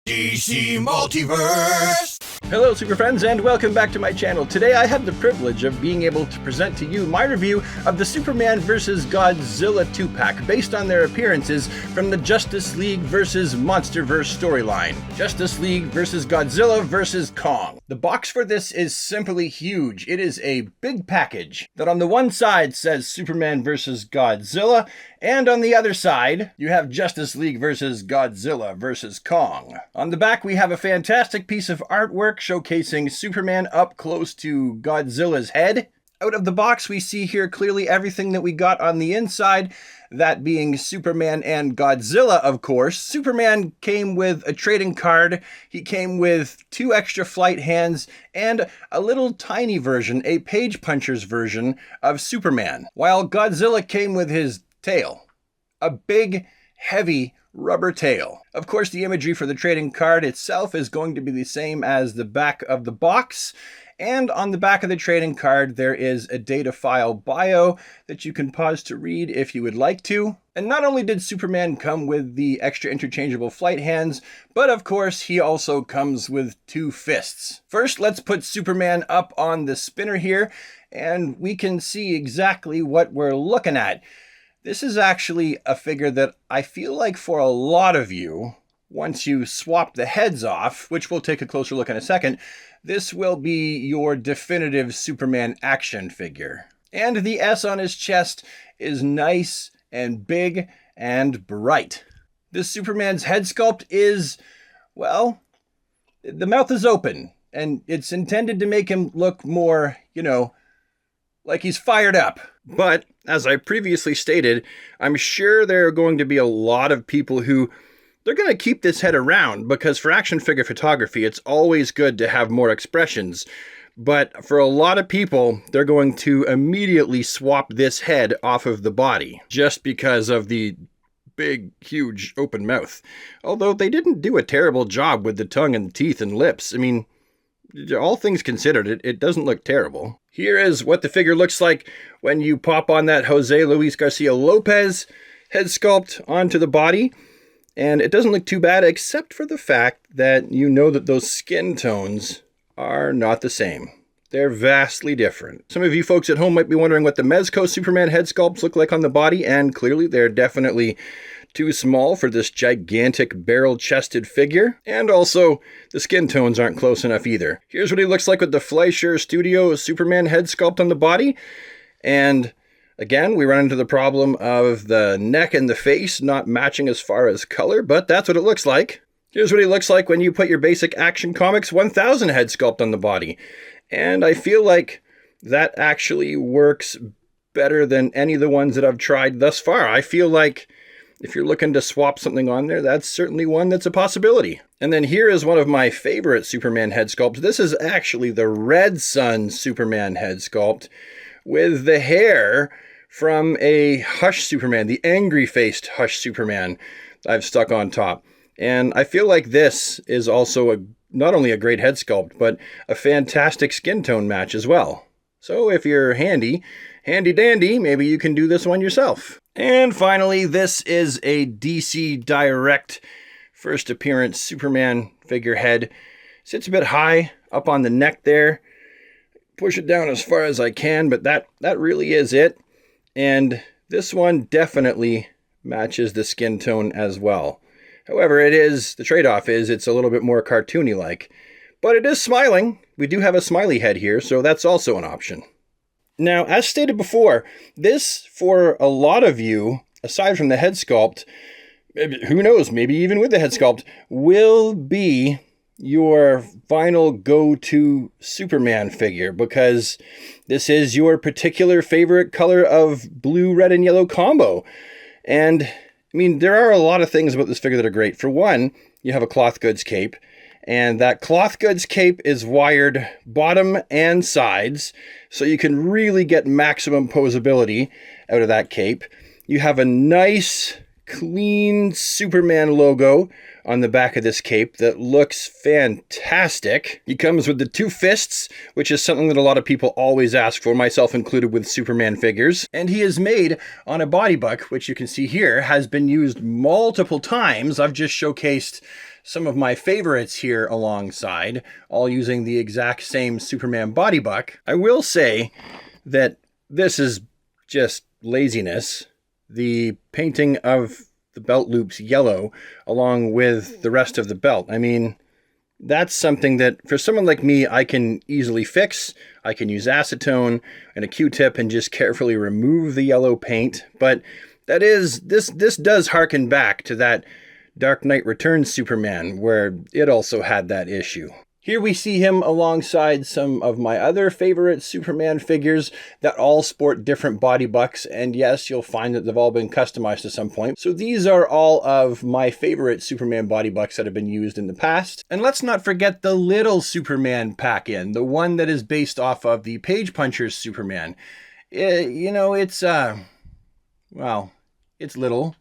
DC Multiverse! Hello super friends and welcome back to my channel. Today I have the privilege of being able to present to you my review of the Superman vs. Godzilla 2-pack based on their appearances from the Justice League vs. Monsterverse storyline. Justice League vs. Godzilla vs. Kong. The box for this is simply huge. It is a big package that on the one side says Superman vs. Godzilla, and on the other side, you have Justice League vs. Godzilla vs. Kong. On the back, we have a fantastic piece of artwork showcasing Superman up close to Godzilla's head. Out of the box, we see here clearly everything that we got on the inside, that being Superman and Godzilla, of course. Superman came with a trading card, he came with 2 extra flight hands, and a little tiny version, a page puncher's version of Superman, while Godzilla came with his tail. A big, heavy rubber tail. Of course, the imagery for the trading card itself is going to be the same as the back of the box. And on the back of the trading card, there is a data file bio that you can pause to read if you would like to. And not only did Superman come with the extra interchangeable flight hands, but of course he also comes with 2 fists. First, let's put Superman up on the spinner here, and we can see exactly what we're looking at. This is actually a figure that I feel like for a lot of you, once you swap the heads off, which we'll take a closer look in a second, this will be your definitive Superman action figure. And the S on his chest is nice and big and bright. This Superman's head sculpt is, well, the mouth is open, and it's intended to make him look more, like he's fired up. But, as I previously stated, I'm sure there are going to be a lot of people who they're going to keep this head around because for action figure photography, it's always good to have more expressions. But for a lot of people, they're going to immediately swap this head off of the body just because of the big, huge open mouth. Although they didn't do a terrible job with the tongue and teeth and lips. I mean, all things considered, it doesn't look terrible. Here is what the figure looks like when you pop on that Jose Luis Garcia Lopez head sculpt onto the body. And it doesn't look too bad, except for the fact that you know that those skin tones are not the same. They're vastly different. Some of you folks at home might be wondering what the Mezco Superman head sculpts look like on the body, and clearly they're definitely too small for this gigantic barrel-chested figure. And also, the skin tones aren't close enough either. Here's what he looks like with the Fleischer Studio Superman head sculpt on the body. And again, we run into the problem of the neck and the face not matching as far as color, but that's what it looks like. Here's what he looks like when you put your basic Action Comics 1000 head sculpt on the body. And I feel like that actually works better than any of the ones that I've tried thus far. I feel like if you're looking to swap something on there, that's certainly one that's a possibility. And then here is one of my favorite Superman head sculpts. This is actually the Red Sun Superman head sculpt with the hair from a Hush Superman, the angry-faced Hush Superman I've stuck on top. And I feel like this is also not only a great head sculpt, but a fantastic skin tone match as well. So if you're handy dandy, maybe you can do this one yourself. And finally, this is a DC Direct first appearance Superman figurehead. Sits a bit high up on the neck there. Push it down as far as I can, but that really is it. And this one definitely matches the skin tone as well. However, the trade-off is it's a little bit more cartoony-like. But it is smiling. We do have a smiley head here, so that's also an option. Now, as stated before, this, for a lot of you, aside from the head sculpt, who knows, maybe even with the head sculpt, will be your final go-to Superman figure, because this is your particular favorite color of blue, red, and yellow combo. And, I mean, there are a lot of things about this figure that are great. For one, you have a cloth goods cape, and that cloth goods cape is wired bottom and sides, so you can really get maximum posability out of that cape. You have a nice, clean Superman logo on the back of this cape that looks fantastic. He comes with the 2 fists, which is something that a lot of people always ask for, myself included with Superman figures. And he is made on a body buck, which you can see here has been used multiple times. I've just showcased some of my favorites here alongside, all using the exact same Superman body buck. I will say that this is just laziness. The painting of the belt loops yellow along with the rest of the belt. I mean, that's something that for someone like me, I can easily fix. I can use acetone and a Q-tip and just carefully remove the yellow paint. But this does harken back to that Dark Knight Returns Superman, where it also had that issue. Here we see him alongside some of my other favorite Superman figures that all sport different body bucks, and yes, you'll find that they've all been customized at some point. So these are all of my favorite Superman body bucks that have been used in the past. And let's not forget the little Superman pack-in, the one that is based off of the Page Puncher's Superman. You know, it's little,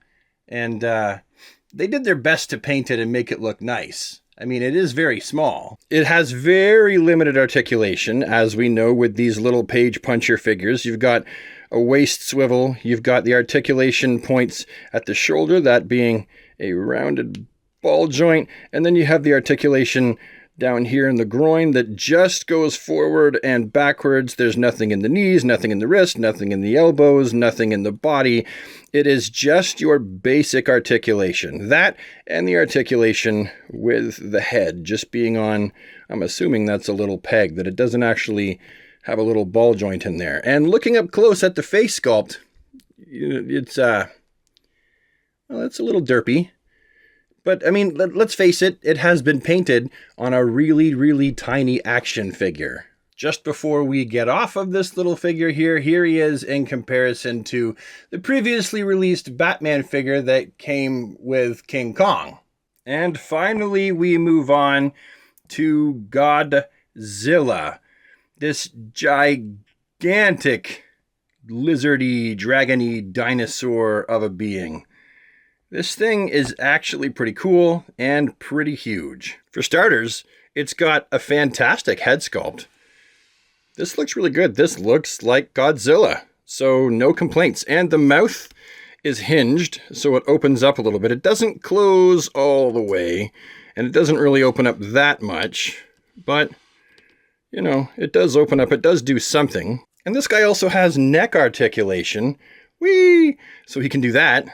and they did their best to paint it and make it look nice. I mean, it is very small. It has very limited articulation, as we know with these little Page Puncher figures. You've got a waist swivel, you've got the articulation points at the shoulder, that being a rounded ball joint, and then you have the articulation down here in the groin that just goes forward and backwards. There's nothing in the knees, nothing in the wrist, nothing in the elbows, nothing in the body. It is just your basic articulation. That and the articulation with the head just being on, I'm assuming that's a little peg, that it doesn't actually have a little ball joint in there. And looking up close at the face sculpt, it's a little derpy. But, I mean, let's face it, it has been painted on a really, really tiny action figure. Just before we get off of this little figure here he is in comparison to the previously released Batman figure that came with King Kong. And finally, we move on to Godzilla. This gigantic, lizardy, dragony dinosaur of a being. This thing is actually pretty cool and pretty huge. For starters, it's got a fantastic head sculpt. This looks really good. This looks like Godzilla, so no complaints. And the mouth is hinged, so it opens up a little bit. It doesn't close all the way, and it doesn't really open up that much, but, you know, it does open up. It does do something. And this guy also has neck articulation. Whee! So he can do that.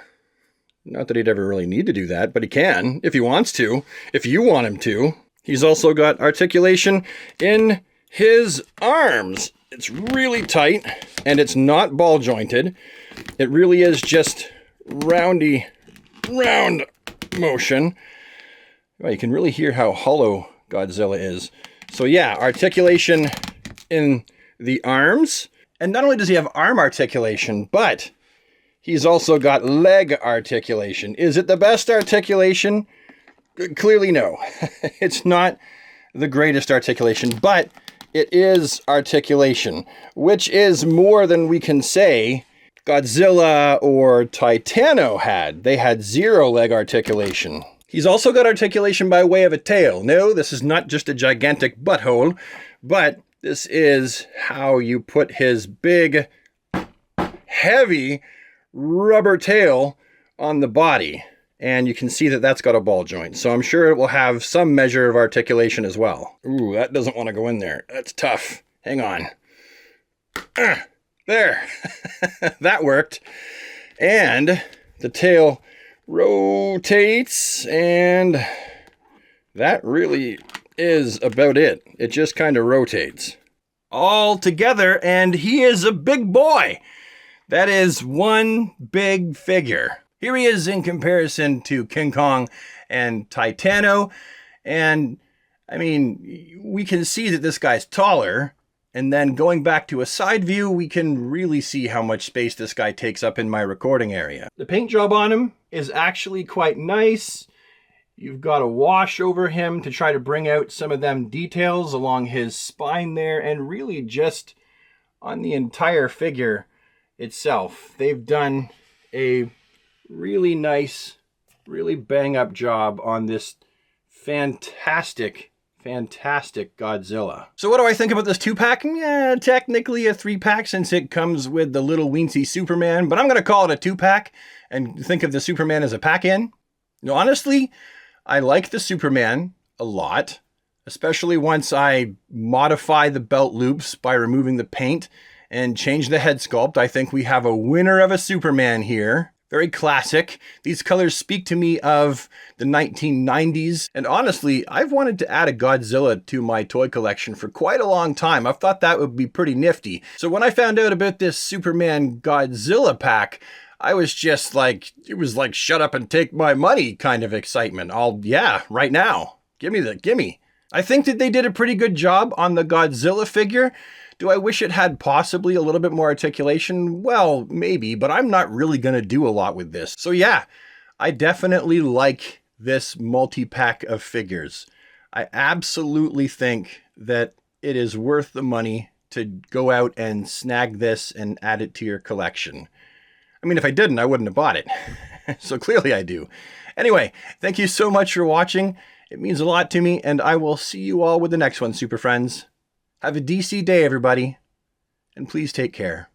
Not that he'd ever really need to do that, but he can, if he wants to, if you want him to. He's also got articulation in his arms. It's really tight, and it's not ball jointed. It really is just round motion. Well, you can really hear how hollow Godzilla is. So yeah, articulation in the arms. And not only does he have arm articulation, but he's also got leg articulation. Is it the best articulation? Clearly no. It's not the greatest articulation, but it is articulation, which is more than we can say Godzilla or Titano had. They had zero leg articulation. He's also got articulation by way of a tail. No, this is not just a gigantic butthole, but this is how you put his big, heavy rubber tail on the body, and you can see that that's got a ball joint, so I'm sure it will have some measure of articulation as well. Ooh, that doesn't want to go in there. That's tough. Hang on. There. That worked. And the tail rotates, and that really is about it. It just kind of rotates all together, and he is a big boy. That is one big figure. Here he is in comparison to King Kong and Titano. And, I mean, we can see that this guy's taller. And then going back to a side view, we can really see how much space this guy takes up in my recording area. The paint job on him is actually quite nice. You've got a wash over him to try to bring out some of them details along his spine there. And really just on the entire figure itself, they've done a really nice, really bang up job on this fantastic Godzilla. So what do I think about this 2-pack? Yeah, technically a 3-pack since it comes with the little weensy Superman, but I'm going to call it a 2-pack and think of the Superman as a pack-in. No, honestly, I like the Superman a lot, especially once I modify the belt loops by removing the paint and change the head sculpt. I think we have a winner of a Superman here. Very classic. These colors speak to me of the 1990s. And honestly, I've wanted to add a Godzilla to my toy collection for quite a long time. I've thought that would be pretty nifty. So when I found out about this Superman Godzilla pack, I was just like, it was like, shut up and take my money kind of excitement. Yeah, right now. Gimme. I think that they did a pretty good job on the Godzilla figure. Do I wish it had possibly a little bit more articulation? Well, maybe, but I'm not really going to do a lot with this. So yeah, I definitely like this multi-pack of figures. I absolutely think that it is worth the money to go out and snag this and add it to your collection. I mean, if I didn't, I wouldn't have bought it. So clearly I do. Anyway, thank you so much for watching. It means a lot to me, and I will see you all with the next one, Super Friends. Have a DC day, everybody, and please take care.